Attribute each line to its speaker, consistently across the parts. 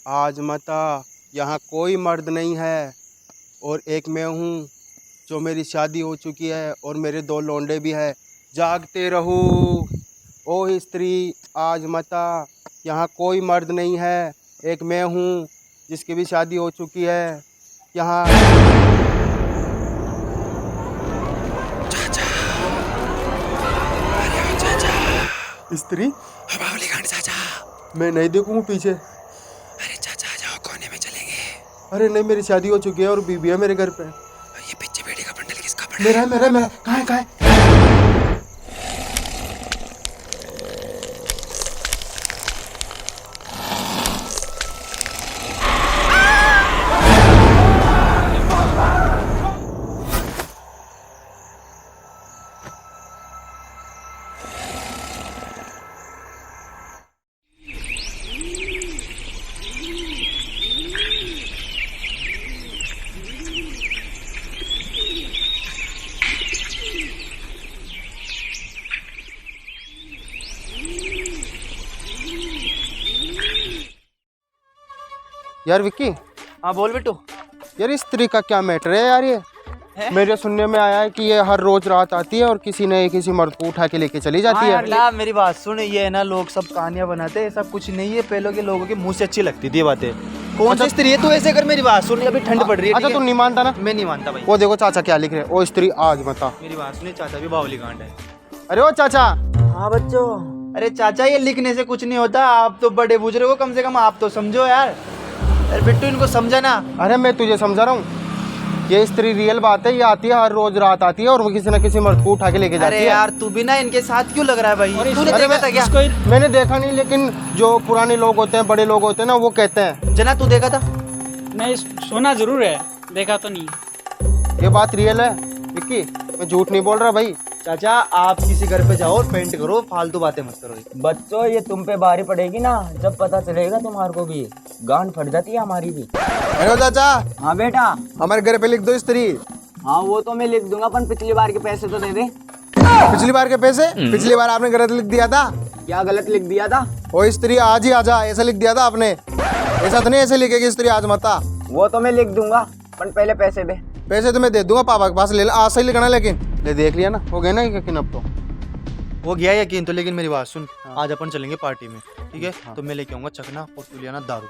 Speaker 1: आज मता यहाँ कोई मर्द नहीं है और एक मैं हूँ जो मेरी शादी हो चुकी है और मेरे 2 लौंडे भी हैं। जागते रहो ओ स्त्री, आज मता यहाँ कोई मर्द नहीं है, एक मैं हूँ जिसकी भी शादी हो चुकी है। यहाँ स्त्री
Speaker 2: चाचा,
Speaker 1: मैं नहीं देखूँ पीछे।
Speaker 2: अरे चाचा आ जाओ, कोने में चलेंगे।
Speaker 1: अरे नहीं, मेरी शादी हो चुकी है और बीबी है मेरे घर पे।
Speaker 2: ये पीछे बेटी का बंडल किसका पड़ा
Speaker 1: मेरा है, मेरा है, मेरा। कहाँ है, कहाँ है? यार विक्की,
Speaker 3: हाँ बोल बेटू।
Speaker 1: यार इस स्त्री का क्या मैटर है यार? ये मेरे सुनने में आया है कि ये हर रोज रात आती है और किसी मर्द को उठा के लेके चली जाती है।
Speaker 3: यार मेरी बात सुन, ये है ना, लोग सब कहानियां बनाते हैं, सब कुछ नहीं है। पहले के लोगों के मुंह से अच्छी लगती थी ये बातें। कौन सी स्त्री है? तू ऐसे कर, मेरी बात सुन, अभी ठंड पड़ रही है।
Speaker 1: अच्छा तू नहीं मानता ना?
Speaker 3: मैं नहीं मानता भाई।
Speaker 1: वो देखो चाचा क्या लिख रहे हैं। ओ स्त्री आज मता।
Speaker 3: मेरी बात सुनिए, चाचा भी बावली कांड है।
Speaker 1: अरे ओ चाचा।
Speaker 3: हाँ बच्चों। अरे चाचा, ये लिखने से कुछ नहीं होता। आप तो बड़े बुजुर्ग हो, कम से कम आप तो समझो यार। अरे बिट्टू, इनको समझा ना।
Speaker 1: अरे मैं तुझे समझा रहा हूँ, ये स्त्री रियल बात है। ये आती है, हर रोज रात आती है और वो किसी न किसी मर्द को उठा के लेके जाती है।
Speaker 3: अरे यार तू भी ना इनके साथ क्यों लग रहा है भाई? तूने देखा था क्या?
Speaker 1: मैंने देखा नहीं, लेकिन जो पुराने लोग होते हैं, बड़े लोग होते हैं ना, वो कहते हैं।
Speaker 3: जना तू देखा था?
Speaker 4: नहीं, सुना जरूर है, देखा तो नहीं।
Speaker 1: ये बात रियल है विक्की, मैं झूठ नहीं बोल रहा भाई।
Speaker 3: चाचा आप किसी घर पे जाओ, पेंट करो, फालतू बातें मत करो।
Speaker 5: बच्चों ये तुम पे भारी पड़ेगी ना, जब पता चलेगा तुम्हारे को भी। गांड फट जाती है हमारी भी।
Speaker 1: हेलो चाचा।
Speaker 5: हाँ बेटा।
Speaker 1: हमारे घर पे लिख दो स्त्री।
Speaker 5: हाँ वो तो मैं लिख दूंगा, पर पिछली बार के पैसे तो दे दे।
Speaker 1: पिछली बार के पैसे? पिछली बार आपने गलत लिख दिया था।
Speaker 5: क्या गलत लिख दिया था?
Speaker 1: ओ स्त्री आज ही आजा, ऐसा लिख दिया था आपने। ऐसा तो नहीं ऐसे लिखेगी स्त्री आज मता।
Speaker 5: वो तो मैं लिख दूंगा, पर पहले पैसे दे।
Speaker 1: पैसे तो मैं दे दूंगा, पापा के पास ले ला। आज से ही लिखना, लेकिन ले देख लिया ना, हो गया ना यकीन अब तो।
Speaker 3: हो गया यकीन तो, लेकिन मेरी बात सुन। आज अपन चलेंगे पार्टी में, ठीक है? तो मैं लेके आऊंगा चखना और तू ले आना दारू।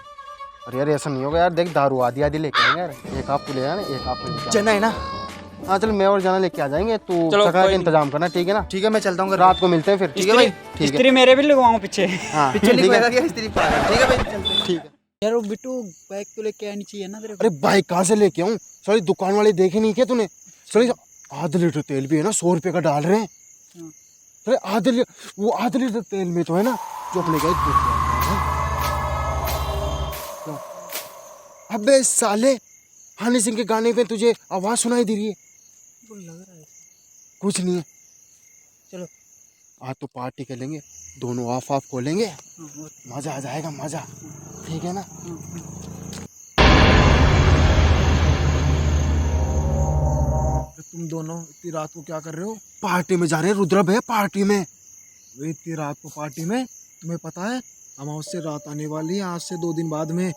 Speaker 1: अरे यार ऐसा नहीं होगा यार, देख दारू आधी आधी लेके आएंगे यार। एक आप तू ले आना, एक आप लेके
Speaker 3: जना है ना?
Speaker 1: हाँ चल, मैं और जाना लेके आ जाएंगे। तू चखना का इंतजाम करना, ठीक है ना?
Speaker 3: ठीक है, मैं चलता हूँ,
Speaker 1: रात को मिलते हैं फिर।
Speaker 3: ठीक है भाई।
Speaker 1: ठीक है।
Speaker 4: स्त्री मेरे भी लगवाऊं पीछे।
Speaker 1: हाँ
Speaker 3: पीछे
Speaker 1: ठीक है।
Speaker 3: क्या स्त्री पागल? ठीक है भाई, चलते हैं।
Speaker 1: ठीक है
Speaker 4: यार वो बिट्टू, बाइक तो लेके आनी चाहिए ना तेरे को।
Speaker 1: अरे बाइक कहाँ से लेके आऊँ? सारी दुकान वाले देखे नहीं क्या तूने? सारी आधा लीटर तेल भी है ना, 100 रुपए का डाल रहे हैं। अरे आधा लीटर तेल में तो है ना, जो अपने गए। अबे साले, हनी सिंह के गाने पे तुझे आवाज सुनाई दे रही है?
Speaker 4: लग रहा है
Speaker 1: कुछ नहीं है।
Speaker 4: चलो
Speaker 1: आज तो पार्टी करेंगे, दोनों ऑफ खोलेंगे, मजा आ जाएगा, मजा। ठीक है ना?
Speaker 6: तुम दोनों इतनी रात को क्या कर रहे हो?
Speaker 1: पार्टी में जा रहे हैं रुद्र भैया, पार्टी में।
Speaker 6: वे इतनी रात को पार्टी में? तुम्हें पता है अमावस्या रात आने वाली है, आज से 2 दिन बाद में।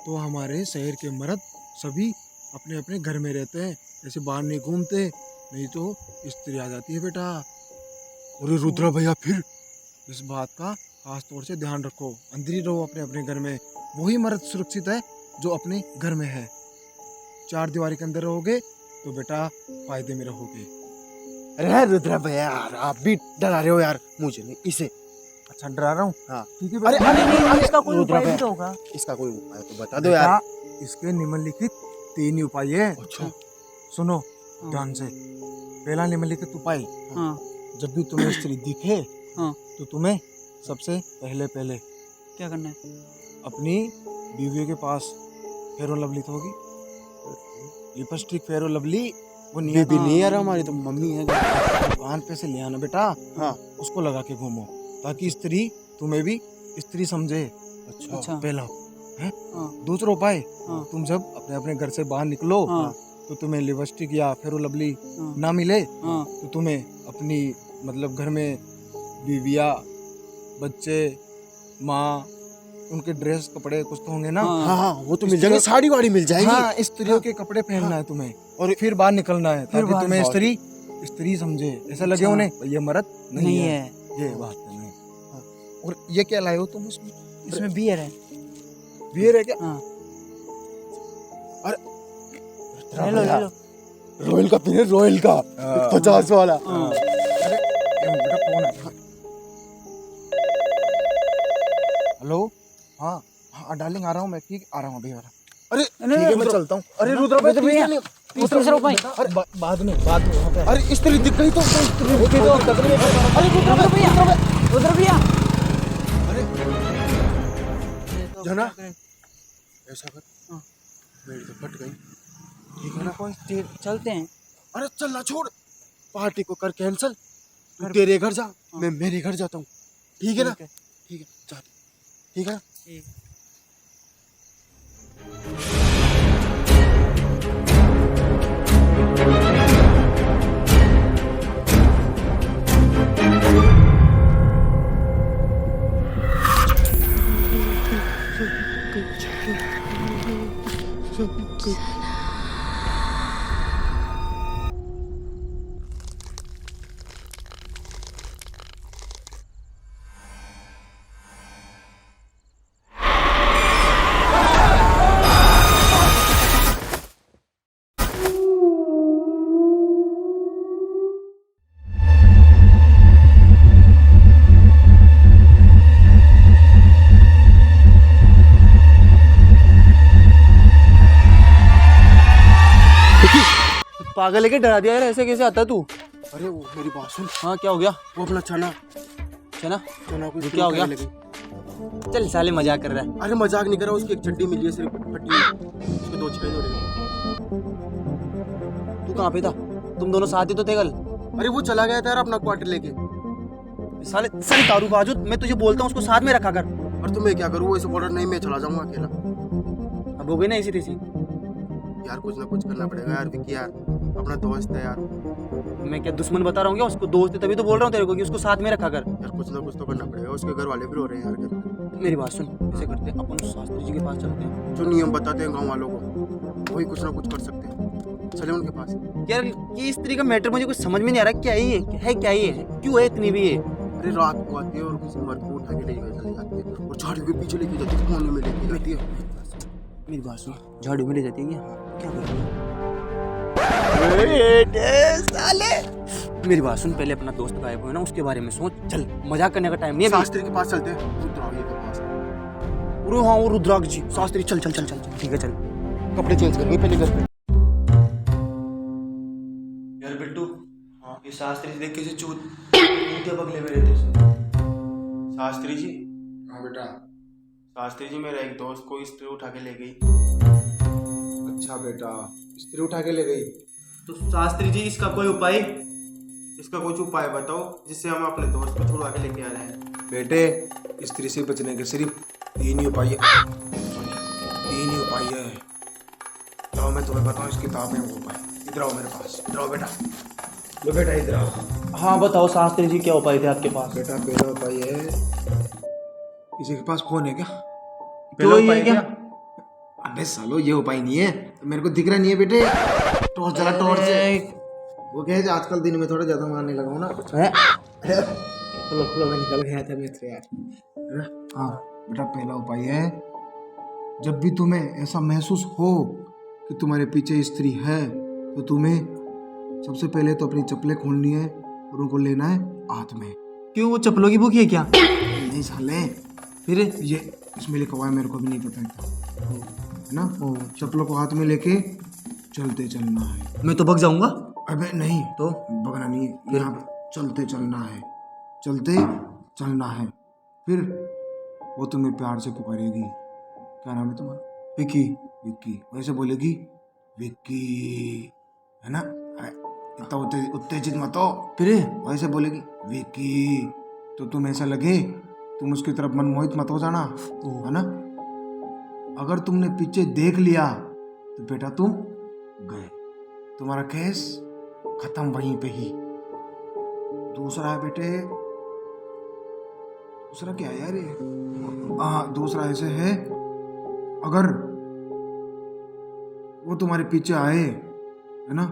Speaker 6: तो हमारे शहर के मर्द सभी अपने अपने घर में रहते हैं, ऐसे बाहर नहीं घूमते, नहीं तो स्त्री आ जाती है बेटा।
Speaker 1: अरे रुद्र भैया फिर?
Speaker 6: इस बात का खास तौर से ध्यान रखो, अंदर ही रहो अपने अपने घर में। वही मर्द सुरक्षित है जो अपने घर में है। 4 दीवारी के अंदर रहोगे तो बेटा फायदे में रहोगे।
Speaker 1: अरे रुद्र भैया यार, आप भी डरा रहे हो यार। मुझे नहीं, इसे।
Speaker 6: अच्छा डरा रहा हूँ?
Speaker 1: हाँ
Speaker 6: ठीक है
Speaker 1: अरे
Speaker 6: बेटा।
Speaker 3: इसका कोई
Speaker 1: रुद्र
Speaker 3: उपाय भी
Speaker 1: भैया,
Speaker 3: तो होगा।
Speaker 1: इसका कोई उपाय तो बता दो यार।
Speaker 6: बेटा, इसके निम्नलिखित 3 ही उपाय है।
Speaker 1: अच्छा
Speaker 6: सुनो ध्यान से। पहला निम्नलिखित उपाय,
Speaker 4: हाँ
Speaker 6: जब भी तुम्हें स्त्री दिखे
Speaker 4: हाँ।
Speaker 6: तो तुम्हें सबसे पहले
Speaker 4: क्या करना है?
Speaker 6: अपनी बीवियों के पास फेयर और लवली तो होगी, लिपस्टिक फेयर और लवली, वो नहीं
Speaker 1: भी नहीं यार, हमारी तो मम्मी है।
Speaker 6: दुकान पे से ले आना बेटा।
Speaker 1: हाँ
Speaker 6: उसको लगा के घूमो ताकि स्त्री तुम्हें भी स्त्री समझे।
Speaker 4: अच्छा।
Speaker 6: पहला है।
Speaker 4: हाँ।
Speaker 6: दूसरा उपाय,
Speaker 4: हाँ।
Speaker 6: तुम जब अपने अपने घर से बाहर निकलो
Speaker 4: हाँ।
Speaker 6: तो तुम्हें लिपस्टिक या फेयर और लवली
Speaker 4: हाँ।
Speaker 6: ना मिले
Speaker 4: हाँ।
Speaker 6: तो तुम्हें अपनी मतलब घर में बीविया, बच्चे, माँ, उनके ड्रेस कपड़े कुछ तो होंगे ना।
Speaker 1: हाँ हाँ, वो तो मिल जाएंगे, साड़ी वाड़ी मिल जाएगी।
Speaker 6: हाँ, स्त्रियों के कपड़े पहनना है तुम्हें और फिर बाहर निकलना है ताकि तुम्हें स्त्री समझे, ऐसा लगे उन्हें ये मर्द नहीं है। ये बात है। हाँ। और ये क्या लाए हो तुम इसमें?
Speaker 4: इसमें बियर है।
Speaker 6: बियर है क्या?
Speaker 4: हाँ।
Speaker 6: अरे
Speaker 4: ले लो।
Speaker 1: रॉयल का पीने, रॉयल का 50 वाला।
Speaker 6: अरे बेटा कौन है? हेलो, हाँ हाँ डार्लिंग, आ रहा हूँ मैं। ठीक, आ रहा हूँ अभी आ रहा हूँ। अरे ठीक है, मैं चलता हूँ। अरे रुद्र भैया, अरे बाद में वहाँ पे। अरे स्त्री दिख गई तो स्त्री दिख गई तो अरे
Speaker 4: रुद्र भैया
Speaker 6: जना ऐसा कर, मेरी तो फट गई। ठीक है ना?
Speaker 4: चलते हैं।
Speaker 6: अरे चल ना, छोड़ पार्टी को कर कैंसिल। तू तेरे घर जा, मैं मेरे घर जाता हूँ। ठीक है ना? ठीक है, चल। ठीक है।
Speaker 3: पागल है, के डरा दिया यार, ऐसे कैसे आता तू?
Speaker 1: अरे वो मेरी बात सुन,
Speaker 3: हाँ क्या हो गया?
Speaker 1: वो अपना चना
Speaker 3: चना
Speaker 1: चना को
Speaker 3: ये क्या हो गया? चल साले मजाक कर रहा है।
Speaker 1: अरे मजाक नहीं कर रहा, उसकी एक चड्डी मिली है सिर्फ फटी है, उसके 2 छेद हो रहे हैं।
Speaker 3: तू कहाँ पे था? तुम दोनों साथ ही तो थे कल।
Speaker 1: अरे वो चला गया था यार अपना क्वार्टर लेके।
Speaker 3: साले साले तारू बाजू, मैं तुझे बोलता हूँ उसको साथ में रखा कर।
Speaker 1: और तो मैं क्या करूँ, वो ऐसे बॉर्डर नहीं, मैं चला जाऊंगा अकेला।
Speaker 3: अब हो गई ना इसी तेजी।
Speaker 1: यार कुछ ना कुछ करना पड़ेगा यार, विक्की यार अपना दोस्त है यार।
Speaker 3: मैं क्या दुश्मन बता रहा हूँ क्या उसको? दोस्त है तभी तो बोल रहा हूँ तेरे को कि उसको साथ में रखा कर।
Speaker 1: यार कुछ ना कुछ तो करना पड़ेगा, उसके घर वाले भी रो रहे हैं यार घर।
Speaker 3: मेरी बात सुन, ऐसे करते हैं अपन शास्त्री जी के पास चलते हैं।
Speaker 1: जो नियम बताते हैं गाँव वालों को, वही कुछ ना कुछ कर सकते हैं। चले उनके पास।
Speaker 3: यार ये स्त्री का मैटर मुझे कुछ समझ में नहीं आ रहा, क्या ही है क्या ही है, क्यों है इतनी भी है?
Speaker 1: अरे रात को आती है और किसी मर्द को उठा के ले चली जाती है और झाड़ियों के पीछे लेके जाती है, कोने में लेके जाती है।
Speaker 3: मेरी बात सुन, झाड़ू में ले जाती है क्या करेंगे? साले मेरी बात सुन, पहले अपना दोस्त गायब हुआ ना उसके बारे में सोच। चल मजाक करने का टाइम नहीं है।
Speaker 1: शास्त्री के पास चलते हैं, रुद्रागी के पास।
Speaker 3: अरे हाँ वो रुद्राक्ष जी, शास्त्री, चल चल चल चल ठीक है चल।
Speaker 1: कपड़े चेंज करेंगे पहले घर पे।
Speaker 3: यार बिट्टू, हाँ ये शास्त्री जी देख कैसे चूतिया बगले में रहते हैं।
Speaker 1: शास्त्री जी,
Speaker 6: हाँ बेटा।
Speaker 1: शास्त्री जी मेरा एक दोस्त को स्त्री उठा के ले गई।
Speaker 6: अच्छा बेटा, स्त्री उठा के ले गई।
Speaker 1: तो शास्त्री जी इसका कोई उपाय, इसका कुछ उपाय बताओ जिससे हम अपने दोस्त को छुड़वा के लेके आ जाए।
Speaker 6: बेटे, स्त्री से बचने के सिर्फ 3 ही उपाय है। 3 ही उपाय है। लाओ मैं तुम्हें बताऊं, इस किताब में वो उपाय। इधर आओ मेरे पास, इधर आओ बेटा। लो बेटा इधर आओ।
Speaker 3: हाँ बताओ शास्त्री जी, क्या उपाय थे आपके पास?
Speaker 6: बेटा पहला उपाय है, किसी के पास फोन है क्या?
Speaker 3: पहला उपाय क्या?
Speaker 6: अबे सालो, ये उपाय नहीं है तो मेरे को दिख रहा नहीं है बेटे। टॉर्च जला, टॉर्च से। वो क्या है, आजकल दिन में थोड़ा ज्यादा मारने लगा हूँ ना। चलो मैं निकल गया था मित्र यार, है ना? हाँ बेटा, पहला उपाय है, जब भी तुम्हें ऐसा महसूस हो कि तुम्हारे पीछे स्त्री है तो तुम्हें सबसे पहले तो अपनी चप्पलें खोलनी है और उनको लेना है हाथ में।
Speaker 3: क्यों, वो चप्पलों की भूखी है क्या?
Speaker 6: नहीं साले,
Speaker 3: फिर
Speaker 6: ये इसमें लिखा हुआ है, मेरे को भी नहीं पता है ना। चप्पलों को हाथ में लेके चलते चलना है।
Speaker 3: मैं तो भग जाऊंगा।
Speaker 6: अबे नहीं,
Speaker 3: तो
Speaker 6: भगना नहीं है, यहाँ पे चलते चलना है, चलते चलना है। फिर वो तुम्हें प्यार से पुकारेगी। क्या नाम है तुम्हारा? विक्की। विक्की वैसे बोलेगी, विक्की, है ना? इतना उत्तेजित मत हो।
Speaker 3: फिर
Speaker 6: वैसे बोलेगी विक्की, तो तुम ऐसा लगे तुम उसकी तरफ मनमोहित मत हो जाना, है ना? अगर तुमने पीछे देख लिया तो बेटा तुम गए, तुम्हारा केस खत्म वहीं पे ही। दूसरा है बेटे, दूसरा क्या है यार ये? हाँ, दूसरा ऐसे है, अगर वो तुम्हारे पीछे आए, है ना,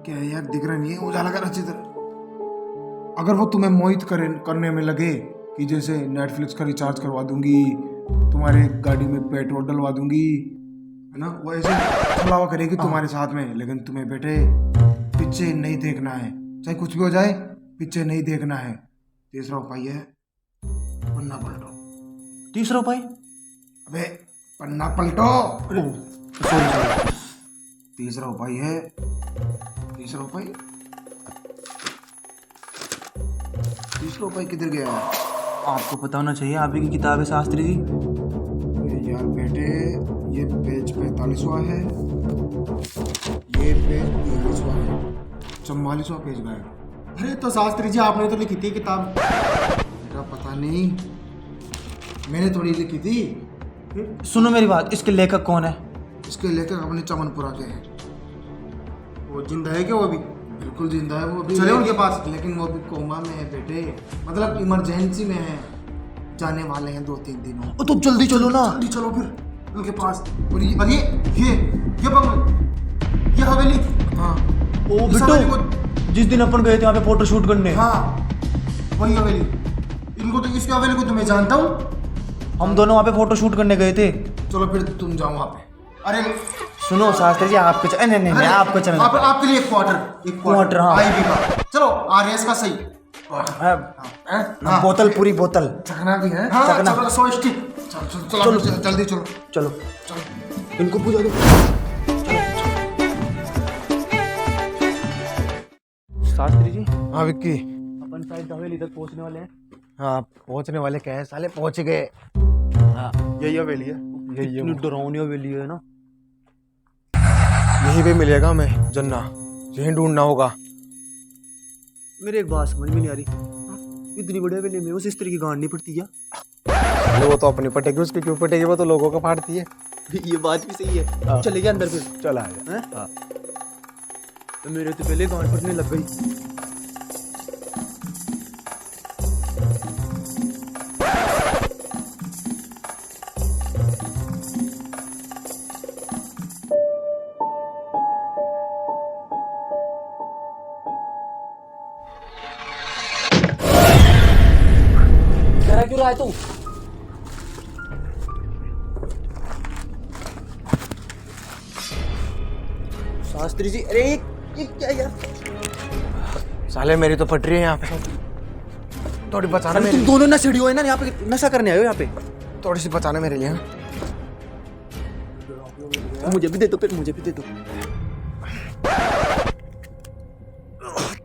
Speaker 6: क्या है यार, दिख रहा नहीं है, उजाला कर अच्छी तरह। अगर वो तुम्हें मोहित करने में लगे कि जैसे नेटफ्लिक्स का रिचार्ज करवा दूंगी, तुम्हारे गाड़ी में पेट्रोल डलवा दूंगी, है ना, वो ऐसे छलावा करेगी तुम्हारे साथ में, लेकिन तुम्हें बेटे पीछे नहीं देखना है, चाहे कुछ भी हो जाए, पीछे नहीं देखना है। तीसरा उपाय है पन्ना पलटो।
Speaker 3: तीसरा उपाय?
Speaker 6: अबे पन्ना पलटो। सॉरी। तीसरा उपाय है, तीसरा उपाय किधर गया है?
Speaker 3: आपको पता होना चाहिए, आप ही की किताब है शास्त्री जी।
Speaker 6: अरे यार बेटे, ये पेज 45वां है, ये पेज 43वां है, 44वां पेज गायब। अरे तो शास्त्री जी आपने तो लिखी थी किताब। मेरा पता नहीं, मैंने थोड़ी लिखी थी।
Speaker 3: सुनो मेरी बात, इसके लेखक कौन है?
Speaker 6: इसके लेखक अपने चमनपुरा के हैं। वो जिंदा है क्या? वो भी बिल्कुल जिंदा है, वो भी चले उनके पास, लेकिन वो भी कोमा में है बेटे, मतलब इमरजेंसी में है, जाने वाले हैं 2-3 दिनों।
Speaker 3: तो जल्दी चलो ना।
Speaker 6: जल्दी चलो फिर उनके पास। और ये बंगला, ये हवेली। हाँ
Speaker 3: ओ
Speaker 6: इस हवेली
Speaker 3: बिट्टू, जिस दिन अपन गए थे वहाँ पे फोटो शूट करने,
Speaker 6: हाँ वही हवेली। इनको तो, इसकी हवेली को तो मैं जानता हूँ,
Speaker 3: हम दोनों वहाँ पे फोटो शूट करने गए थे।
Speaker 6: चलो फिर तुम जाओ वहाँ पे। अरे
Speaker 3: सुनो शास्त्री जी, आपको नहीं आपको चलना।
Speaker 6: आपके लिए एक क्वार्टर,
Speaker 3: हाँ।
Speaker 6: आईवी का, चलो आरएस का सही क्वार्टर।
Speaker 3: बोतल, पूरी बोतल
Speaker 6: चखना भी है। हाँ,
Speaker 3: चखना।
Speaker 6: चलो 100 स्टिक। चलो जल्दी चलो।
Speaker 3: चलो इनको पूजा दो। शास्त्री जी,
Speaker 6: हाँ विक्की।
Speaker 3: अपन शायद हवेली तक पहुंचने वाले हैं।
Speaker 6: हाँ पहुंचने वाले क्या है साले, पहुंच गए। यही हवेली है,
Speaker 3: कितनी डरावनी हवेली है ना।
Speaker 6: यहीं पे मिलेगा हमें जन्ना, यहीं ढूंढना होगा।
Speaker 3: मेरे एक बात समझ में नहीं आ रही, इतनी बड़ी हवेली में उस स्त्री की गांड नहीं पड़ती क्या?
Speaker 6: वो तो अपनी पटेगी, उसकी क्यों पटेगी, वो तो लोगों का फाड़ती है।
Speaker 3: ये बात भी सही है। चले गए अंदर फिर।
Speaker 6: चला आया।
Speaker 3: हाँ। तो मेरे तो पहले गांड फटने लग गई। क्यों रहा है तू? शास्त्री जी, अरे ये क्या यार?
Speaker 6: साले मेरी तो पट रही है यहाँ पे, थोड़ी बचाना
Speaker 3: अरे तुम दोनों नशेड़ी हो है ना, यहाँ पे नशा करने आए हो यहाँ पे।
Speaker 6: थोड़ी सी बचाना मेरे लिए।
Speaker 3: मुझे भी दे दो, फिर मुझे भी दे दो।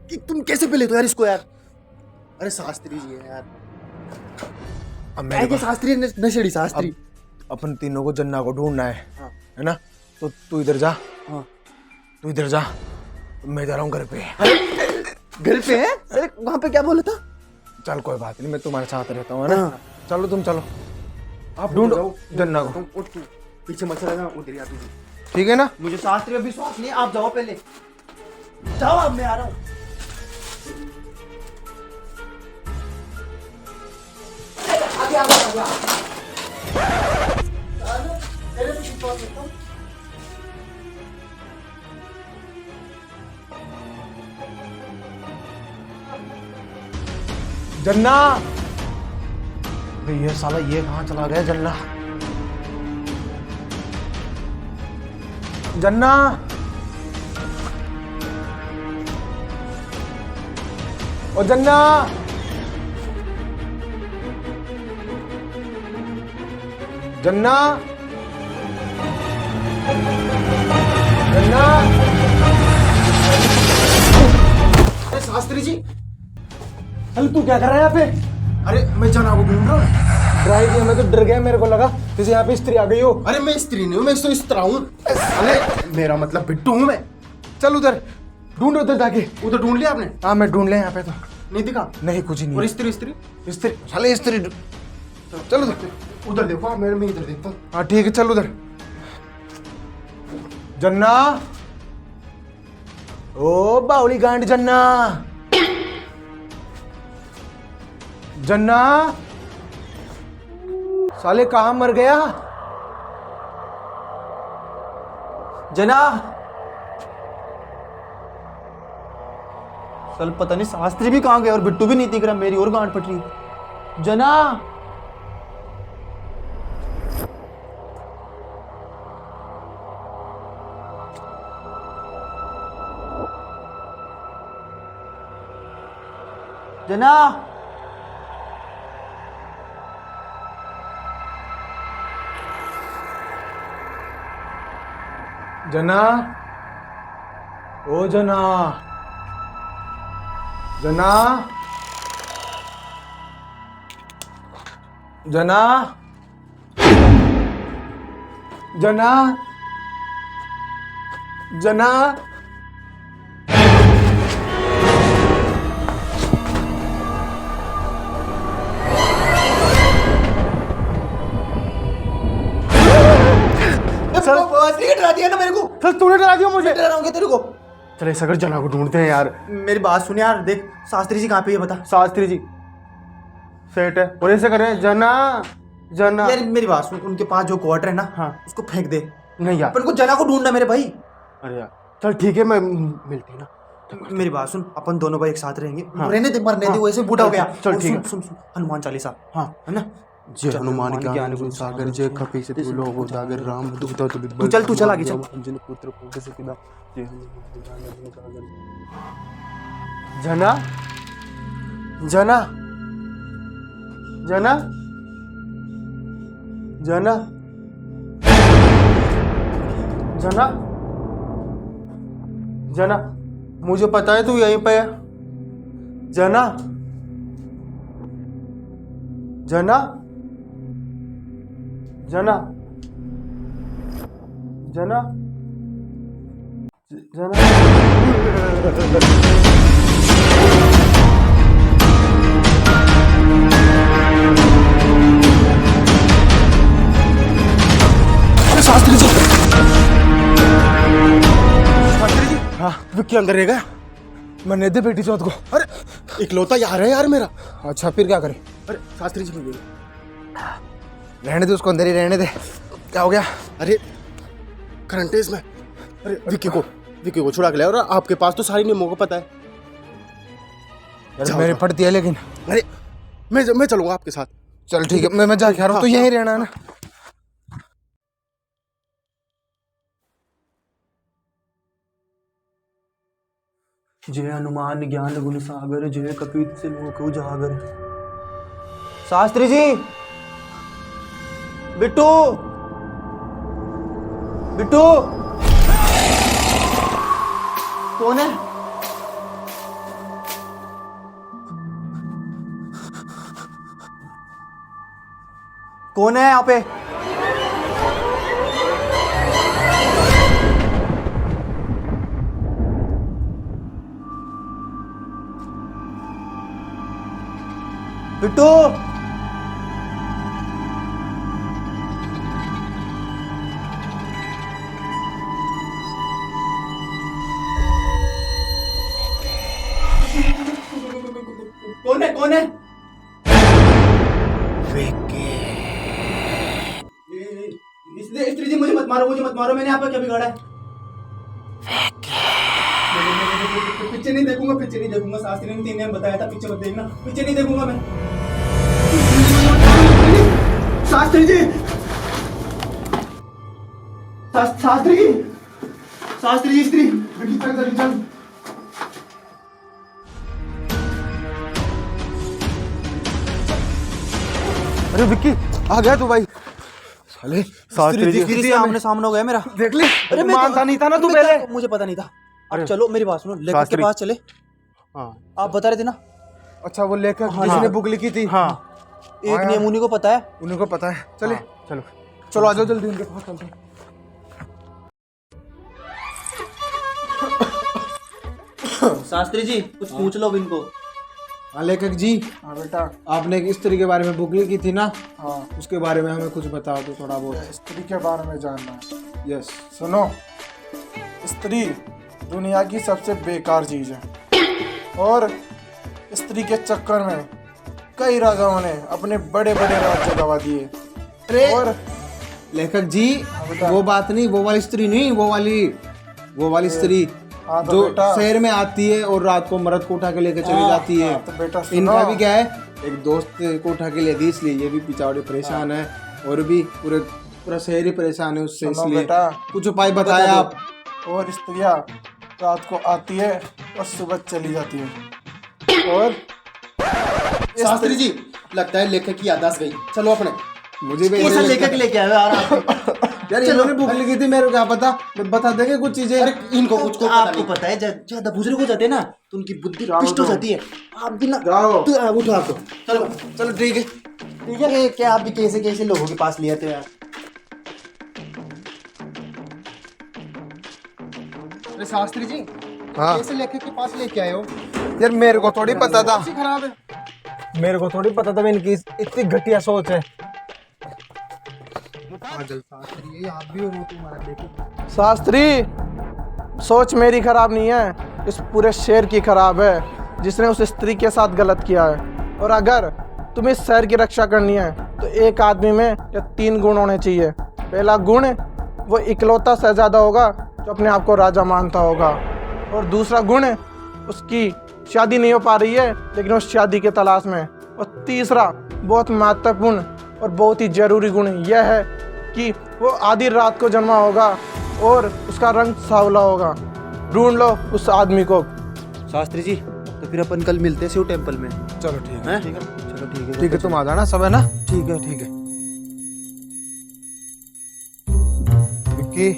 Speaker 3: कि तुम कैसे पे लेते हो यार इसको यार? अरे शास्त्री जी है यार,
Speaker 6: अब मेरे
Speaker 3: शास्त्री नशेड़ी शास्त्री।
Speaker 6: अपन तीनों को जन्ना को ढूंढना है,
Speaker 3: हाँ।
Speaker 6: है ना, तो तू इधर जा।
Speaker 3: हाँ।
Speaker 6: तू इधर जा, मैं जा रहा हूँ घर पे।
Speaker 3: घर पे है? अरे वहाँ पे क्या बोला था?
Speaker 6: चल कोई बात नहीं, मैं तुम्हारे साथ रहता हूँ, है ना।
Speaker 3: हाँ।
Speaker 6: चलो तुम चलो, आप ढूंढो जन्ना को।
Speaker 3: उठ तू, पीछे मत चला, उधर ही आ तू।
Speaker 6: ठीक है ना?
Speaker 3: मुझे शास्त्री में विश्वास नहीं, आप जाओ पहले। जाओ, अब मैं आ रहा हूँ।
Speaker 6: जन्ना, ये साला ये कहाँ चला गया? जन्ना, जन्ना, ओ जन्ना, जन्ना, जन्ना।
Speaker 3: अरे शास्त्री जी, अरे तू क्या कर रहा है यहाँ पे?
Speaker 6: अरे मैं जना को ढूंढ रहा हूँ। ड्राई किया, मैं तो डर गया, मेरे को लगा जैसे यहाँ पे स्त्री आ गई हो।
Speaker 3: अरे मैं स्त्री नहीं हूँ, मैं तो इस तरह हूँ।
Speaker 6: अरे मेरा मतलब बिट्टू हूँ मैं। चल उधर ढूंढो, उधर जाके।
Speaker 3: उधर ढूंढ लिया आपने?
Speaker 6: हाँ मैं ढूंढ लिया यहाँ पे तो।
Speaker 3: नहीं दिखा?
Speaker 6: नहीं कुछ ही नहीं।
Speaker 3: और स्त्री स्त्री
Speaker 6: स्त्री, साले स्त्री। चल उधर,
Speaker 3: उधर देखो, मेरे में इधर देखता हूँ।
Speaker 6: हाँ ठीक है, चल उधर। जन्ना, ओ बावली गांड जन्ना, जन्ना, साले कहाँ मर गया?
Speaker 3: जना, चल पता नहीं शास्त्री भी कहाँ गए और बिट्टू भी नहीं दिख रहा, मेरी और गांड फट रही। जना, जना,
Speaker 6: जना, ओ जना, जना, जना, जना, जना।
Speaker 3: डरा दिया ना मेरे को।
Speaker 6: सर तूने डरा दिया मुझे।
Speaker 3: डराऊंगे तेरे को।
Speaker 6: चले सगर जना को ढूंढते हैं यार।
Speaker 3: मेरी बात सुन यार, देख शास्त्री जी कहाँ पे ये बता।
Speaker 6: शास्त्री जी सेठ है और ऐसे करें जना जना।
Speaker 3: यार मेरी बात सुन, उनके पास जो क्वार्टर है ना,
Speaker 6: हाँ।
Speaker 3: उसको फेंक दे।
Speaker 6: नहीं यार।
Speaker 3: अपन को जना को ढूंढना मेरे भाई।
Speaker 6: अरे यार चल ठीक है, मैं मिलती है ना।
Speaker 3: मेरी बात सुन, अपन दोनों भाई एक साथ रहेंगे।
Speaker 6: हाँ।
Speaker 3: रहने दे, मरने दे,
Speaker 6: हाँ।
Speaker 3: वो ऐसे बूढ़ा हो गया।
Speaker 6: चल
Speaker 3: और
Speaker 6: ठीक
Speaker 3: सुन,
Speaker 6: है।
Speaker 3: सुन सुन हनुमान चालीसा,
Speaker 6: हाँ
Speaker 3: है ना।
Speaker 1: जय हनुमान ज्ञान गुण सागर जय कपीस तिलों उजागर राम दूत
Speaker 3: तू चल आगे चल।
Speaker 1: अंजन पुत्र पुत्र से पिता जय हनुमान ज्ञान गुण सागर।
Speaker 6: जना जना जना जना जना जना, मुझे पता है तू यहीं पे है। जना जना जना जना जना।
Speaker 1: शास्त्री जी, शास्त्री जी। हाँ विक्की अंदर रहेगा।
Speaker 6: मरने दे बेटी चौथ को।
Speaker 1: अरे इकलौता यार है यार मेरा।
Speaker 6: अच्छा फिर क्या करें?
Speaker 1: अरे शास्त्री जी बोलिए।
Speaker 6: रहने दे उसको, अंदर ही रहने दे। क्या हो गया?
Speaker 1: अरे करंट है इसमें। अरे विक्की को छुड़ा के लाओ। और आपके पास तो सारी नियमों को पता है।
Speaker 6: अरे मेरे पड़ती है लेकिन।
Speaker 1: अरे मैं चलूंगा आपके साथ।
Speaker 6: चल ठीक है, मैं जाके आ रहा हूँ। तो यहीं रहना है ना।
Speaker 3: जय हनुमान ज्ञान गुण सागर जय कपीत से लोक उजागर। शास्त्री जी, बिट्टू बिट्टू, कौन है? कौन है यहाँ पे? बिट्टू, कौन है? कौन है? स्त्री जी मुझे मत मारो, मुझे मत मारो। मैंने यहाँ पर क्या बिगाड़ा है? पीछे नहीं देखूंगा, पीछे नहीं देखूंगा। शास्त्री ने 3 नियम बताया था, पीछे मत देखना। पीछे नहीं देखूंगा मैं। शास्त्री जी, शास्त्री जी, शास्त्री जी, स्त्री चल चल।
Speaker 1: अरे विक्की आ गया तू भाई। साले शास्त्री जी
Speaker 3: आमने सामने हो गया मेरा।
Speaker 6: देख ले।
Speaker 3: अरे मैं
Speaker 6: मानता नहीं था ना तू
Speaker 3: मैं
Speaker 6: पहले।
Speaker 3: क्या- मुझे पता नहीं था। अब चलो मेरी बात सुनो, लेखक के
Speaker 1: शास्त्री।
Speaker 3: पास चले।
Speaker 1: हाँ
Speaker 3: आप बता रहे थे ना,
Speaker 6: अच्छा वो लेखक
Speaker 3: हाँ,
Speaker 6: जिसने
Speaker 3: हाँ।
Speaker 6: बुक लिखी थी।
Speaker 1: हाँ
Speaker 3: एक नियम उन्हीं को पता है।
Speaker 6: उन्हीं को पता है। चले
Speaker 1: चलो।
Speaker 6: चलो आ जाओ जल्दी उनके पास चलते हैं।
Speaker 3: शास्त्री जी कुछ पूछ लो अब इनको।
Speaker 6: हाँ लेखक जी। हाँ बेटा, आपने एक स्त्री के बारे में बुक लिखी थी ना। हाँ उसके बारे में हमें कुछ बताओ तो थोड़ा बहुत।
Speaker 7: स्त्री के बारे में जानना है।
Speaker 6: यस।
Speaker 7: सुनो, स्त्री दुनिया की सबसे बेकार चीज है और स्त्री के चक्कर में कई राजाओं ने अपने बड़े बड़े राज्य गंवा दिए। और
Speaker 6: लेखक जी वो बात नहीं, वो वाली स्त्री नहीं, वो वाली स्त्री
Speaker 7: हाँ तो
Speaker 6: जो
Speaker 7: बेटा,
Speaker 6: शहर में आती है और रात को मर्द को उठा के लेके चली जाती है।
Speaker 7: हाँ तो बेटा सुनो।
Speaker 6: इनका भी क्या है, एक दोस्त को उठा के ले दी, इसलिए ये भी पिछाड़े परेशान है और भी पूरा शहर ही परेशान है उससे।
Speaker 7: सुनो
Speaker 6: इसलिए
Speaker 7: बेटा,
Speaker 6: कुछ उपाय बताया आप।
Speaker 7: और स्त्रियाँ रात को आती है और सुबह चली जाती है। और
Speaker 1: शास्त्री जी, लगता है लेखक की याददाश्त गई। चलो अपने।
Speaker 6: मुझे भी
Speaker 3: कैसा लेखक लेके आए हो यार आप?
Speaker 6: यार इन्होंने भूख लगी थी, मेरे को क्या पता, बता देंगे कुछ चीजें।
Speaker 1: अरे इनको कुछ को पता
Speaker 3: आपको
Speaker 1: नहीं।
Speaker 3: पता है ज्यादा बुजुर्ग हो जाते हैं ना तो उनकी बुद्धि पिष्ट हो जाती है। आप भी ना
Speaker 6: जाओ।
Speaker 3: उठो आपको। चलो
Speaker 6: चलो ठीक है।
Speaker 3: ठीक है। ये क्या आप भी कैसे लोगों के पास ले आते हो यार?
Speaker 1: अरे शास्त्री जी,
Speaker 6: हाँ
Speaker 1: कैसे लेखक के पास लेके आए हो?
Speaker 6: यार मेरे को थोड़ी पता था,
Speaker 1: कैसी खराब है?
Speaker 6: मेरे को थोड़ी पता था इनकी इतनी घटिया सोच है।
Speaker 7: शास्त्री, सोच मेरी खराब नहीं है, इस पूरे शहर की खराब है जिसने उस स्त्री के साथ गलत किया है। और अगर तुम्हें इस शहर की रक्षा करनी है तो एक आदमी में या 3 गुण होने चाहिए। पहला गुण, वो इकलौता शहजादा होगा जो अपने आप को राजा मानता होगा। और दूसरा गुण, उसकी शादी नहीं हो पा रही है लेकिन उस शादी के तलाश में। और तीसरा बहुत महत्वपूर्ण और बहुत ही जरूरी गुण यह है कि वो आधी रात को जन्मा होगा और उसका रंग सांवला होगा। ढूंढ लो उस आदमी को।
Speaker 3: शास्त्री जी, तो फिर अपन कल मिलते हैं शिव टेम्पल में।
Speaker 6: चलो ठीक
Speaker 3: हैं? चलो
Speaker 6: ठीक है, तुम आ जाना सब, है ना?
Speaker 3: ठीक है ठीक है।
Speaker 6: विक्की,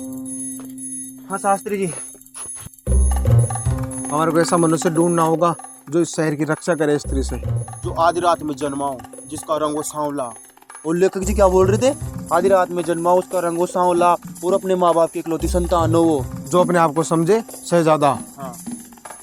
Speaker 3: हाँ शास्त्री जी।
Speaker 6: हमारे को ऐसा मनुष्य ढूंढना होगा जो इस शहर की रक्षा करे स्त्री से।
Speaker 1: जो आधी रात में जन्मा हो, जिसका रंग वो सांवला।
Speaker 3: और लेखक जी क्या बोल रहे थे? आधी रात में जन्मा, उसका रंग वो सांवला और अपने माँ बाप की इकलौती संतान हो वो।
Speaker 6: जो अपने आप को समझे शहजादा।
Speaker 1: हाँ।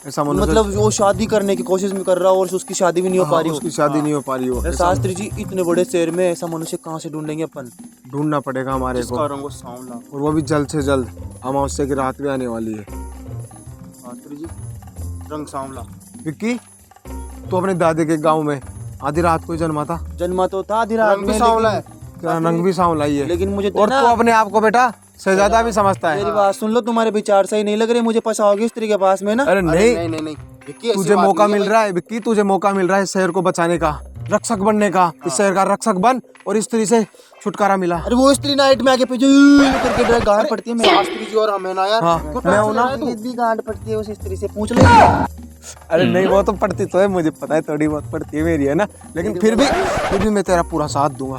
Speaker 6: ऐसा मनुष्य,
Speaker 3: मतलब वो शादी करने की कोशिश में कर रहा हो और उसकी शादी भी नहीं हो पा रही हो।
Speaker 6: उसकी शादी नहीं हो पा रही हो।
Speaker 3: अरे शास्त्री जी, इतने बड़े शहर में ऐसा मनुष्य कहाँ से ढूंढेंगे अपन?
Speaker 6: ढूंढना पड़ेगा हमारे
Speaker 1: जिसका
Speaker 6: को,
Speaker 1: रंग वो सांवला।
Speaker 6: और वो भी जल्द से जल्द। अमावस्या की रात भी आने वाली है।
Speaker 1: शास्त्री जी, रंग सांवला।
Speaker 6: विक्की, तो अपने दादे के गांव में आधी रात को ही जन्मा था।
Speaker 3: जन्मा तो था आधी रात
Speaker 1: रंग भी
Speaker 3: में,
Speaker 1: सांवला है।
Speaker 6: तेरा रंग भी सांवला ही है।
Speaker 3: लेकिन मुझे तो
Speaker 6: और
Speaker 3: ना,
Speaker 6: तू अपने आप को बेटा शहजादा भी समझता
Speaker 3: मेरी
Speaker 6: है।
Speaker 3: बात सुन लो, तुम्हारे विचार सही नहीं लग रहे, मुझे फंसाओगे स्त्री के पास में ना।
Speaker 6: अरे
Speaker 1: अरे
Speaker 6: नहीं,
Speaker 1: नहीं। विक्की, ऐसी
Speaker 6: तुझे
Speaker 1: बात
Speaker 6: मौका
Speaker 1: नहीं है
Speaker 6: मिल
Speaker 1: भाई।
Speaker 6: रहा है विक्की, तुझे मौका मिल रहा है शहर को बचाने का, रक्षक बनने का। इस शहर का रक्षक बन और इस स्त्री से छुटकारा मिला।
Speaker 3: अरे वो स्त्री नाइट में आके पे जो करके गांड पड़ती है,
Speaker 1: शास्त्री जी और हमें ना यार।
Speaker 6: हाँ, मैं हूं ना।
Speaker 3: भी गांड पड़ती है उस स्त्री से, पूछ लो।
Speaker 6: अरे नहीं, वो तो पढ़ती तो है, मुझे पता है थोड़ी बहुत पढ़ती है मेरी, है ना? लेकिन फिर भी मैं तेरा पूरा साथ दूंगा।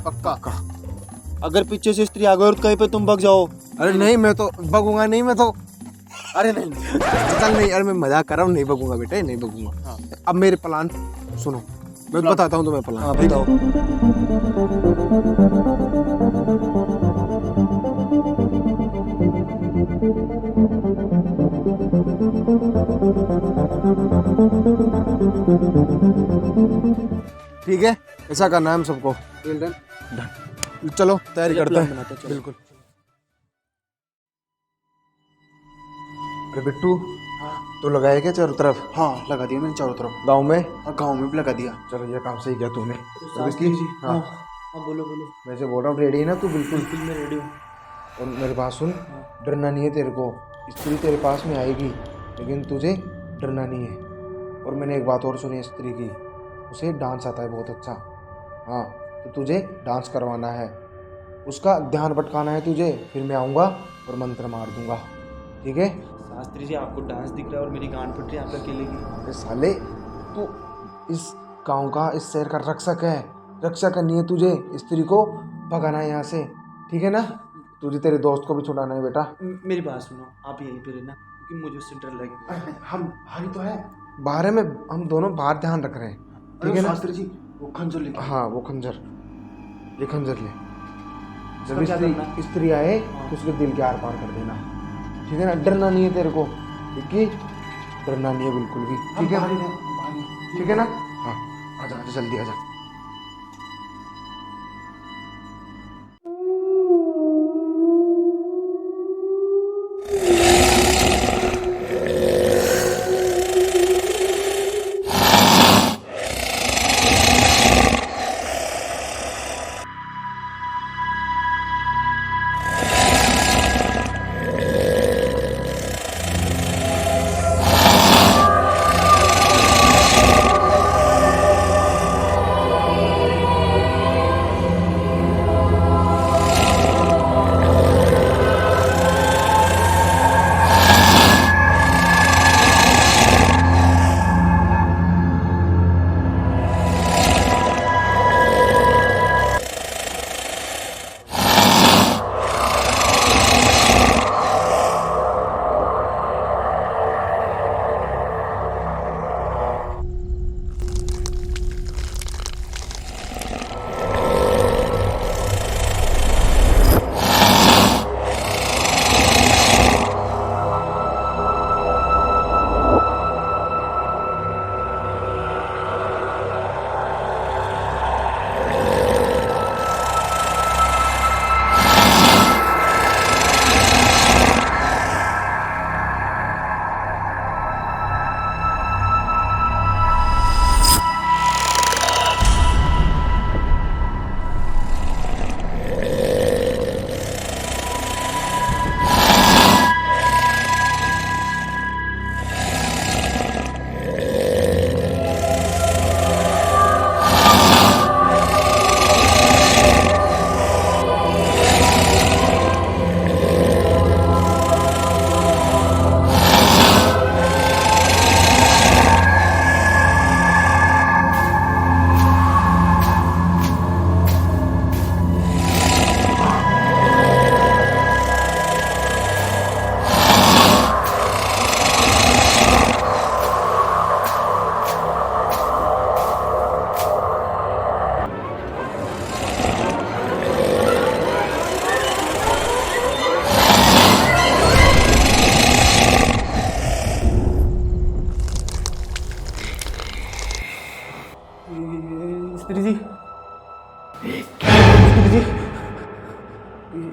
Speaker 3: पक्का। अगर पीछे से स्त्री आ गई और कहीं पे तुम भग जाओ।
Speaker 6: अरे नहीं, मैं तो भगूंगा नहीं, मैं तो
Speaker 1: अरे नहीं।
Speaker 6: चल नहीं, अरे मैं मजाक कर रहा हूँ, नहीं भगूंगा बेटे, नहीं भगूंगा। अब मेरे प्लान सुनो, मैं बताता हूँ तुम्हें प्लान।
Speaker 3: हाँ बताओ।
Speaker 6: ठीक है, ऐसा करना है हम सबको। चलो तैयारी करते
Speaker 3: प्लान
Speaker 6: हैं।
Speaker 3: बनाते हैं, चलो।
Speaker 6: बिल्कुल। अरे बिट्टू, तो लगाया क्या चारों तरफ
Speaker 1: हाँ, लगा दिया मैंने चारों तरफ।
Speaker 6: गांव में?
Speaker 1: और गाँव में भी लगा दिया।
Speaker 6: चलो ये काम सही किया तूने।
Speaker 3: शास्त्री जी,
Speaker 6: हाँ,
Speaker 3: हाँ बोलो।
Speaker 6: मैं से बोल रहा हूँ, रेडी है ना तू? बिल्कुल।
Speaker 3: मैं रेडी हूँ।
Speaker 6: और मेरी बात सुन, डरना नहीं है तेरे को। स्त्री तेरे पास में आएगी लेकिन तुझे डरना नहीं है। और मैंने एक बात और सुनी है स्त्री की, उसे डांस आता है बहुत अच्छा। हाँ, तो तुझे डांस करवाना है, उसका ध्यान भटकाना है तुझे। फिर मैं आऊँगा और मंत्र मार दूंगा, ठीक है?
Speaker 3: शास्त्री जी, आपको डांस दिख रहा है और मेरी गांड पड़ रही है आपका अकेले की।
Speaker 6: अरे साले, तू इस गांव का, इस शहर का रक्षक है। रक्षा करनी है तुझे, स्त्री को भगाना है यहाँ से, ठीक है ना? तुझे तेरे दोस्त को भी छुड़ाना है बेटा।
Speaker 3: मेरी बात सुनो, आप यहीं पे रहना क्योंकि मुझे उससे डर लगे।
Speaker 6: हम बाहर तो है, बाहर में हम दोनों बाहर ध्यान रख रहे हैं, ठीक है ना?
Speaker 1: शास्त्री जी, वो खंजर लेके।
Speaker 6: हाँ, वो खंजर, ये खंजर ले। जब
Speaker 3: क्या करना है?
Speaker 6: स्त्री आए तो उसके दिल के आर पार कर देना, ठीक है ना? डरना नहीं है तेरे को, ठीक है? डरना नहीं है बिल्कुल भी, ठीक है? ठीक है ना? हाँ, आजा जल्दी आजा।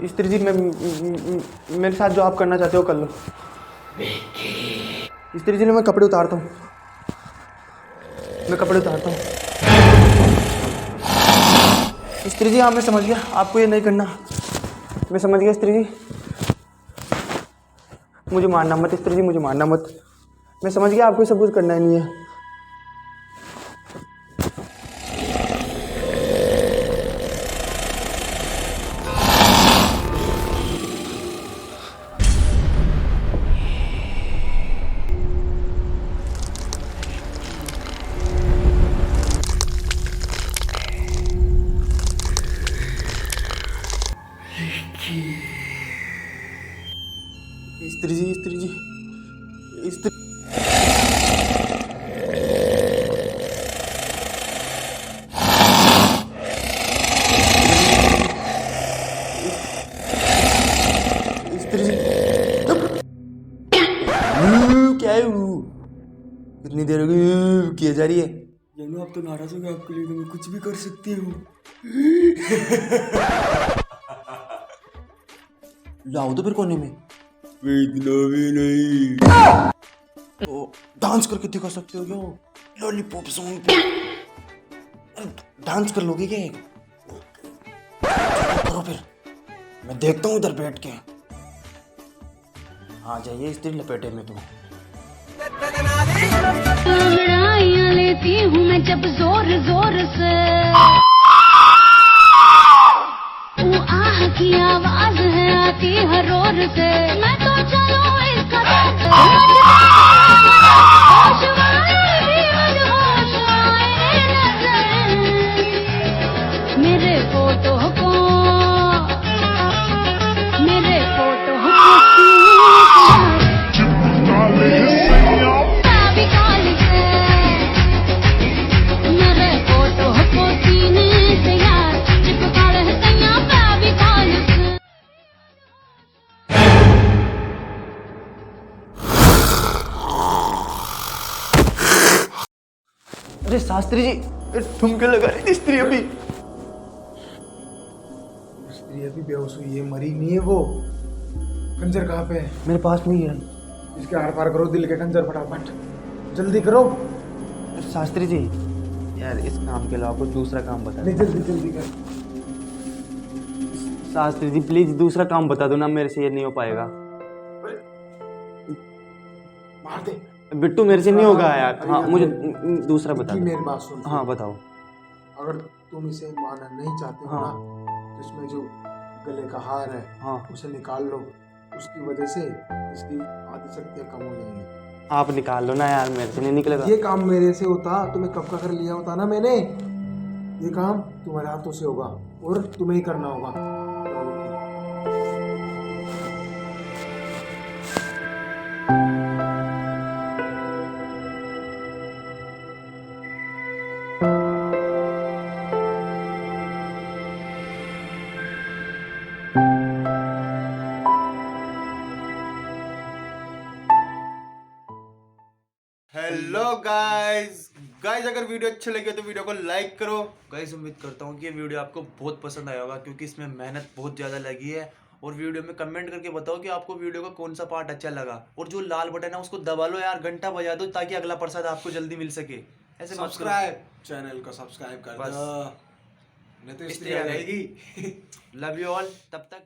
Speaker 3: स्त्री जी, मैं मेरे साथ जो आप करना चाहते हो कर लो। स्त्री जी, मैं कपड़े उतारता हूँ, मैं कपड़े उतारता हूँ। स्त्री जी, हाँ मैं समझ गया, आपको ये नहीं करना, मैं समझ गया स्त्री जी। मुझे मारना मत स्त्री जी, मुझे मारना मत, मैं समझ गया आपको ये सब कुछ करना ही नहीं है। स्त्री जी, स्त्री जी, स्त्री स्त्री जी, क्या है वो? कितनी देर हो गई किया जा रही है?
Speaker 5: जानू आप तो नाराज हो गए, आपके लिए तो मैं कुछ भी कर सकती हूँ।
Speaker 3: लाओ तो फिर कोने में।
Speaker 5: इतना भी नहीं।
Speaker 3: तो डांस करके दिखा सकते हो क्या? लॉलीपॉप सॉन्ग पे डांस कर लोगे क्या? करो फिर, मैं देखता हूँ इधर बैठ के। आ जाइए स्त्री लपेटे में तुम।
Speaker 8: अंगड़ाइयाँ लेती हूँ मैं जब जोर जोर से, वो आह की आवाज है आती हर रोर से। मैं तो चलो इसका होश वाले भी होश आए नजर, मेरे फोटो को
Speaker 3: अरे शास्त्री जी, ठुमके लगा रही थी स्त्री अभी।
Speaker 6: स्त्री अभी बेहोश हुई है, मरी नहीं है वो। खंजर कहाँ पे है?
Speaker 3: मेरे पास नहीं है।
Speaker 6: इसके आर पार करो दिल के खंजर, फटाफट जल्दी करो।
Speaker 3: शास्त्री जी, यार इस काम के अलावा कुछ दूसरा काम बता दो।
Speaker 6: नहीं, जल्दी जल्दी कर।
Speaker 3: शास्त्री जी प्लीज दूसरा काम बता दो ना, मेरे से ये नहीं हो पाएगा।
Speaker 6: मार दे
Speaker 3: बिट्टू, मेरे से नहीं होगा यार। हाँ मुझे दूसरा बता दो।
Speaker 6: मेरी बात सुन।
Speaker 3: हाँ बताओ।
Speaker 6: अगर तुम इसे मारना नहीं चाहते हो
Speaker 3: हाँ।
Speaker 6: ना, तो इसमें जो गले का हार है
Speaker 3: हाँ
Speaker 6: उसे निकाल लो। उसकी वजह से इसकी आधी शक्तियाँ कम हो जाएंगी।
Speaker 3: आप निकाल लो ना यार, मेरे से नहीं निकलेगा।
Speaker 6: ये काम मेरे से होता तो मैं कब का कर लिया होता ना मैंने। ये काम तुम्हारे हाथों से होगा और तुम्हें ही करना होगा।
Speaker 1: हेलो गाइस, अगर वीडियो अच्छी लगी हो तो वीडियो को लाइक करो।
Speaker 3: गाइस उम्मीद करता हूँ कि ये वीडियो आपको बहुत पसंद आया होगा, क्योंकि इसमें मेहनत बहुत ज़्यादा लगी है। और वीडियो में कमेंट करके बताओ कि आपको वीडियो का कौन सा पार्ट अच्छा लगा। और जो लाल बटन है उसको दबा लो यार, घंटा बजा दो ताकि अगला प्रसाद आपको जल्दी मिल सके। ऐसे
Speaker 6: सब्सक्राइब, चैनल को सब्सक्राइब कर दो, नहीं तो
Speaker 3: स्त्री आ जाएगी। लव यू ऑल, तब तक।